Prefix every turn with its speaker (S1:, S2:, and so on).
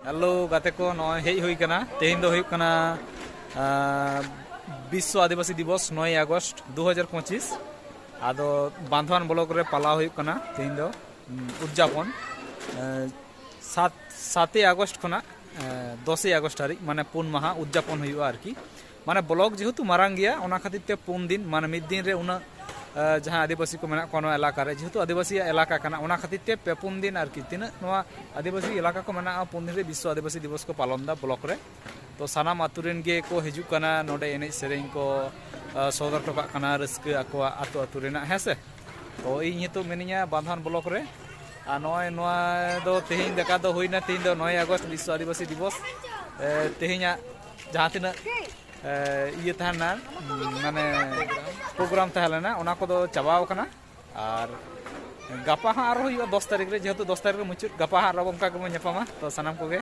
S1: hello गाते को नॉय hedge हुई कना तेहिन दो हुई कना विश्व आदिवासी दिवस 9 अगस्त 2025 आदो बांधवान ब्लॉक रे पाला हुई कना तेहिन दो उद्यापन 7 अगस्त खना 10 अगस्त हारि माने पुन माहा उद्यापन हुई आरकी माने ब्लॉक जेहेतु मारांग गया ओना खातिर ते पुन दिन माने मिद दिन रे उना जहाँ आदिवासी को मेना कोनो इलाका रे जेहेतु आदिवासी इलाका कना ओना खातिर ते पे पुन दिन आरकी तिना नोआ आदिवासी इलाका को मेना पुन दिन रे विश्व आदिवासी दिवस को पालन दा ब्लॉक रे तो सानाम आतुरेन गे को हिजु कना नोडे एने सेरेन को सदर टोका कना रस्क आकोआ आतो आतुरेना हेसे तो इन हेतु मेनिया बांधवान ब्लॉक रे आ नोय नोआ दो तेहिन देखा दो हुइना तेहिन दो 9 अगस्त विश्व आदिवासी दिवस तेहिना जहाँ तिना ये तहना माने प्रोग्राम तहलेना ओना को दो चाबाव कना और गपा हाँ आरो हुई 10 तारीख रे जेहेतु 10 तारीख रे मुचुत गपा हाँ आरो उनका को ᱧᱟᱯᱟᱢᱟ तो सानाम को गे